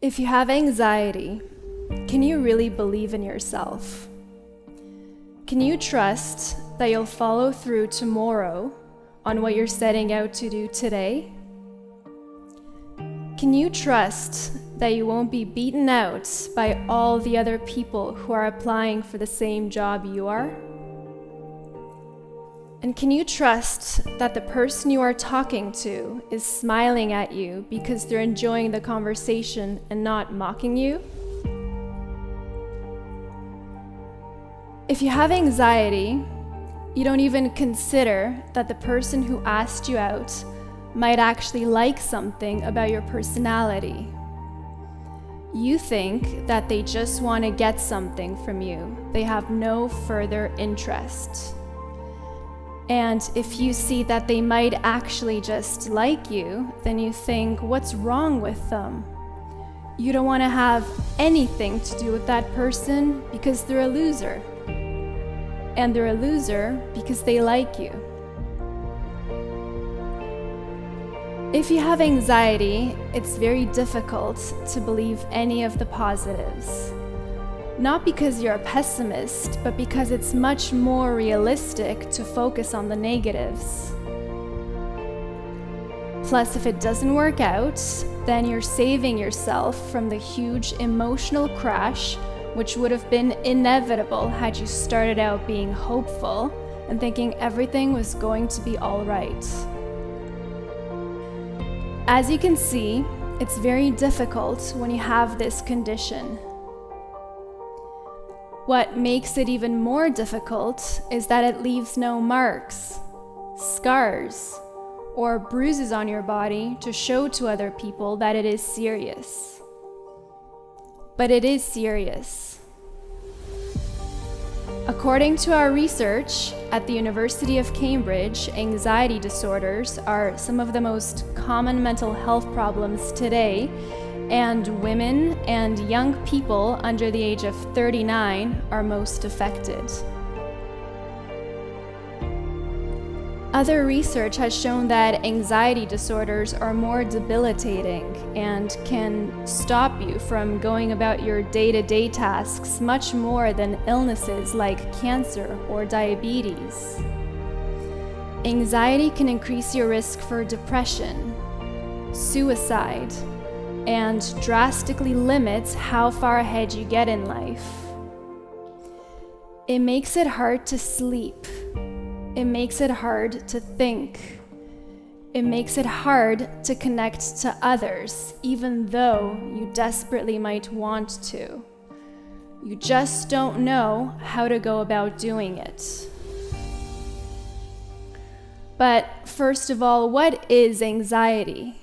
If you have anxiety, can you really believe in yourself? Can you trust that you'll follow through tomorrow on what you're setting out to do today? Can you trust that you won't be beaten out by all the other people who are applying for the same job you are? And can you trust that the person you are talking to is smiling at you because they're enjoying the conversation and not mocking you? If you have anxiety, you don't even consider that the person who asked you out might actually like something about your personality. You think that they just want to get something from you. They have no further interest. And if you see that they might actually just like you, then you think, what's wrong with them? You don't want to have anything to do with that person because they're a loser. And they're a loser because they like you. If you have anxiety, it's very difficult to believe any of the positives. Not because you're a pessimist, but because it's much more realistic to focus on the negatives. Plus, if it doesn't work out, then you're saving yourself from the huge emotional crash, which would have been inevitable had you started out being hopeful and thinking everything was going to be all right. As you can see, it's very difficult when you have this condition. What makes it even more difficult is that it leaves no marks, scars, or bruises on your body to show to other people that it is serious. But it is serious. According to our research at the University of Cambridge, anxiety disorders are some of the most common mental health problems today, and women and young people under the age of 39 are most affected. Other research has shown that anxiety disorders are more debilitating and can stop you from going about your day-to-day tasks much more than illnesses like cancer or diabetes. Anxiety can increase your risk for depression, suicide, and drastically limits how far ahead you get in life. It makes it hard to sleep. It makes it hard to think. It makes it hard to connect to others, even though you desperately might want to. You just don't know how to go about doing it. But first of all, what is anxiety?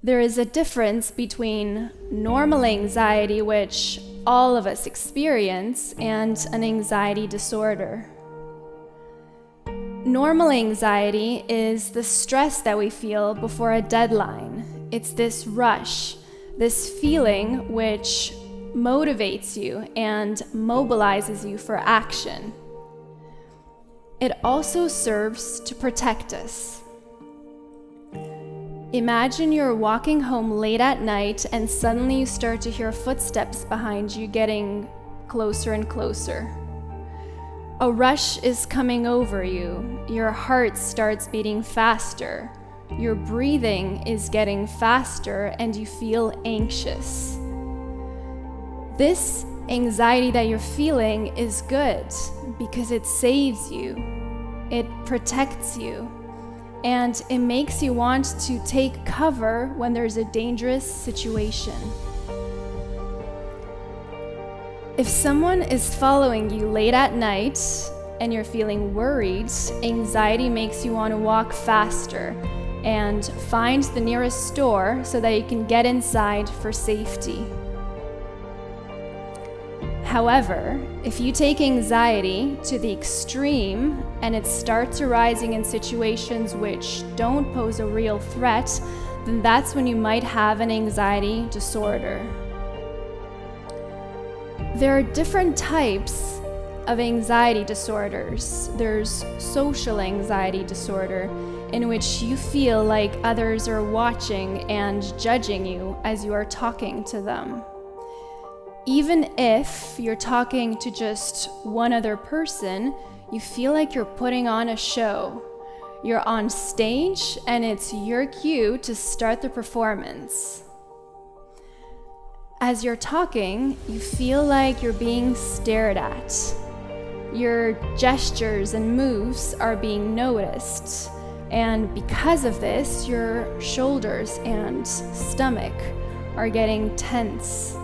There is a difference between normal anxiety, which all of us experience, and an anxiety disorder. Normal anxiety is the stress that we feel before a deadline. It's this rush, this feeling which motivates you and mobilizes you for action. It also serves to protect us. Imagine you're walking home late at night and suddenly you start to hear footsteps behind you getting closer and closer. A rush is coming over you. Your heart starts beating faster. Your breathing is getting faster and you feel anxious. This anxiety that you're feeling is good because it saves you. It protects you. And it makes you want to take cover when there's a dangerous situation. If someone is following you late at night and you're feeling worried, anxiety makes you want to walk faster and find the nearest store so that you can get inside for safety. However, if you take anxiety to the extreme and it starts arising in situations which don't pose a real threat, then that's when you might have an anxiety disorder. There are different types of anxiety disorders. There's social anxiety disorder, in which you feel like others are watching and judging you as you are talking to them. Even if you're talking to just one other person, you feel like you're putting on a show. You're on stage and it's your cue to start the performance. As you're talking, you feel like you're being stared at. Your gestures and moves are being noticed. And because of this, your shoulders and stomach are getting tense.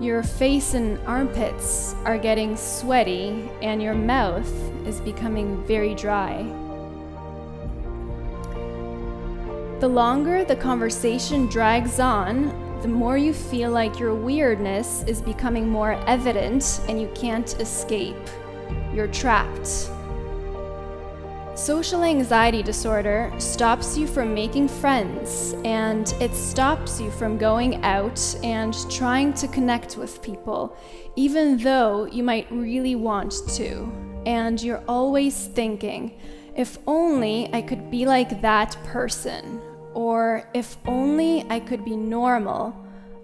Your face and armpits are getting sweaty, and your mouth is becoming very dry. The longer the conversation drags on, the more you feel like your weirdness is becoming more evident and you can't escape. You're trapped. Social anxiety disorder stops you from making friends, and it stops you from going out and trying to connect with people, even though you might really want to. And you're always thinking, if only I could be like that person, or if only I could be normal,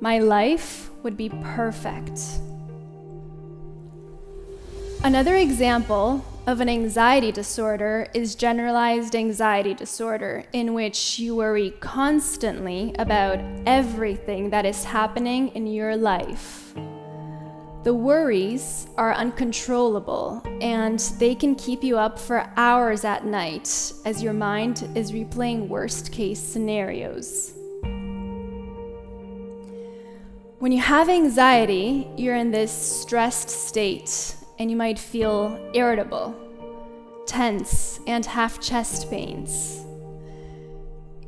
my life would be perfect. Another example of an anxiety disorder is generalized anxiety disorder, in which you worry constantly about everything that is happening in your life. The worries are uncontrollable, and they can keep you up for hours at night as your mind is replaying worst-case scenarios. When you have anxiety, you're in this stressed state, and you might feel irritable, tense, and have chest pains.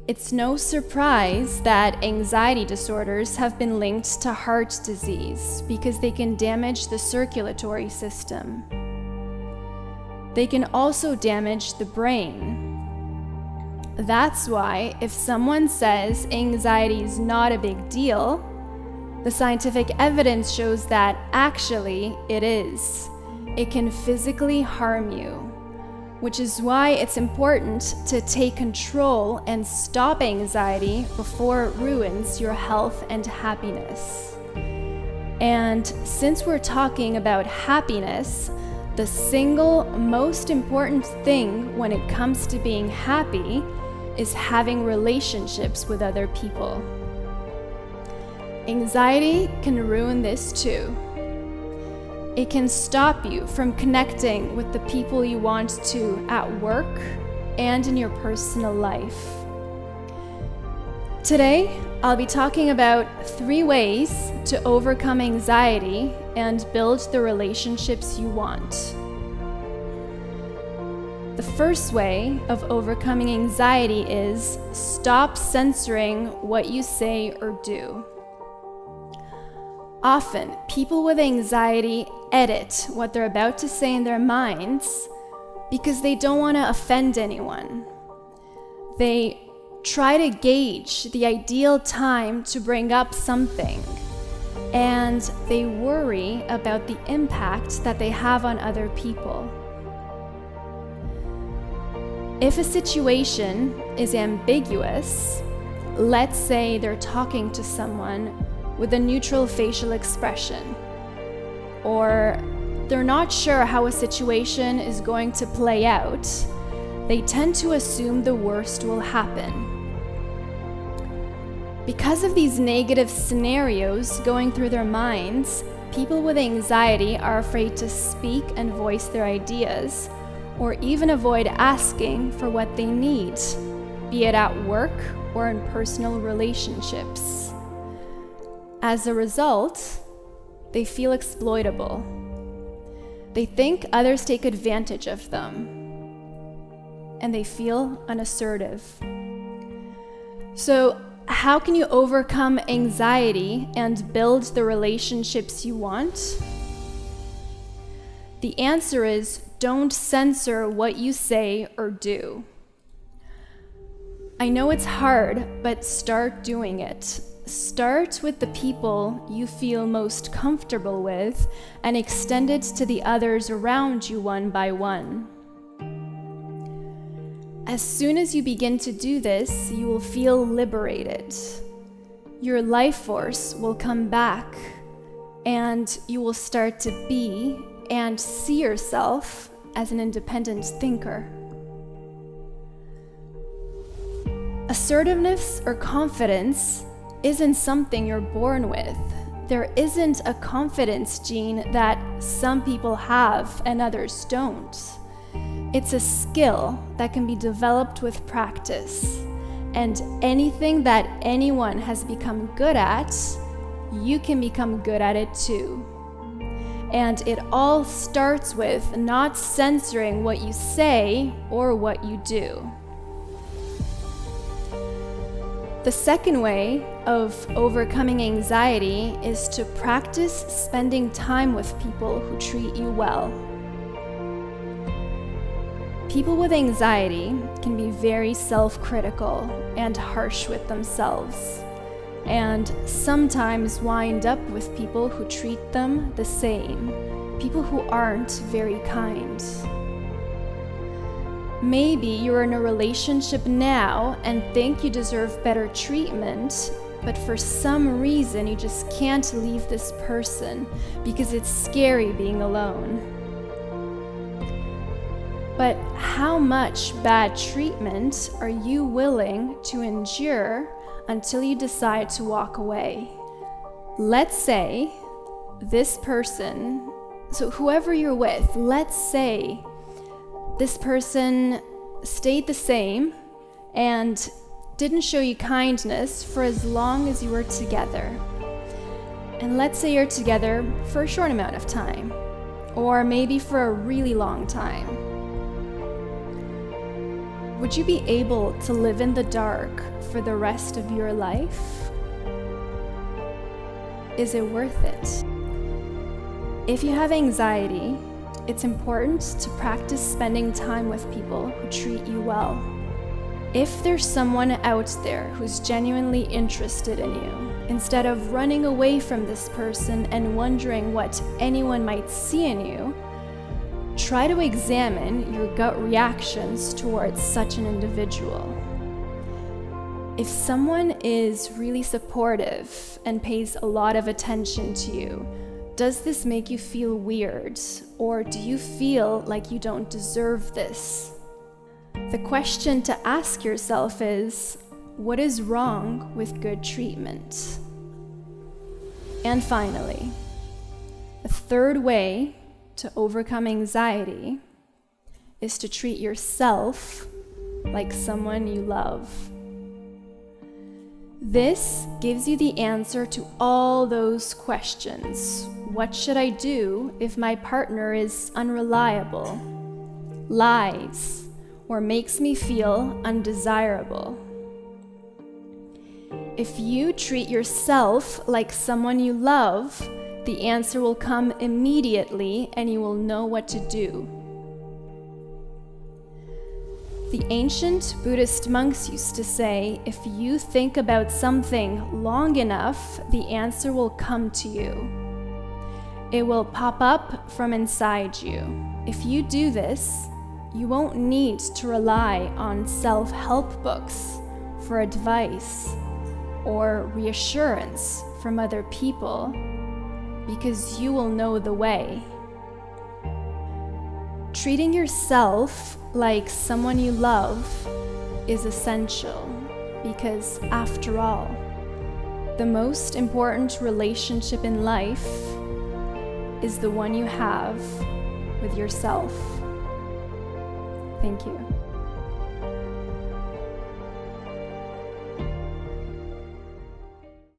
It's no surprise that anxiety disorders have been linked to heart disease because they can damage the circulatory system. They can also damage the brain. That's why if someone says anxiety is not a big deal, the scientific evidence shows that actually it is. It can physically harm you, which is why it's important to take control and stop anxiety before it ruins your health and happiness. And since we're talking about happiness, the single most important thing when it comes to being happy is having relationships with other people. Anxiety can ruin this too. It can stop you from connecting with the people you want to at work and in your personal life. Today, I'll be talking about 3 ways to overcome anxiety and build the relationships you want. The first way of overcoming anxiety is stop censoring what you say or do. Often, people with anxiety edit what they're about to say in their minds because they don't want to offend anyone. They try to gauge the ideal time to bring up something, and they worry about the impact that they have on other people. If a situation is ambiguous, let's say they're talking to someone with a neutral facial expression, or they're not sure how a situation is going to play out, they tend to assume the worst will happen. Because of these negative scenarios going through their minds, people with anxiety are afraid to speak and voice their ideas, or even avoid asking for what they need, be it at work or in personal relationships. As a result, they feel exploitable. They think others take advantage of them, and they feel unassertive. So, how can you overcome anxiety and build the relationships you want? The answer is don't censor what you say or do. I know it's hard, but start doing it. Start with the people you feel most comfortable with and extend it to the others around you one by one. As soon as you begin to do this, you will feel liberated. Your life force will come back, and you will start to be and see yourself as an independent thinker. Assertiveness or confidence isn't something you're born with. There isn't a confidence gene that some people have and others don't. It's a skill that can be developed with practice. And anything that anyone has become good at, you can become good at it too. And it all starts with not censoring what you say or what you do. The second way of overcoming anxiety is to practice spending time with people who treat you well. People with anxiety can be very self-critical and harsh with themselves, and sometimes wind up with people who treat them the same, people who aren't very kind. Maybe you're in a relationship now and think you deserve better treatment, but for some reason you just can't leave this person because it's scary being alone. But how much bad treatment are you willing to endure until you decide to walk away? Let's say this person, so whoever you're with, let's say this person stayed the same and didn't show you kindness for as long as you were together. And let's say you're together for a short amount of time, or maybe for a really long time. Would you be able to live in the dark for the rest of your life? Is it worth it? If you have anxiety, it's important to practice spending time with people who treat you well. If there's someone out there who's genuinely interested in you, instead of running away from this person and wondering what anyone might see in you, try to examine your gut reactions towards such an individual. If someone is really supportive and pays a lot of attention to you, does this make you feel weird, or do you feel like you don't deserve this? The question to ask yourself is, what is wrong with good treatment? And finally, a third way to overcome anxiety is to treat yourself like someone you love. This gives you the answer to all those questions. What should I do if my partner is unreliable, lies, or makes me feel undesirable? If you treat yourself like someone you love, the answer will come immediately and you will know what to do. The ancient Buddhist monks used to say, if you think about something long enough, the answer will come to you. It will pop up from inside you. If you do this, you won't need to rely on self-help books for advice or reassurance from other people, because you will know the way. Treating yourself like someone you love is essential, because after all, the most important relationship in life is the one you have with yourself. Thank you.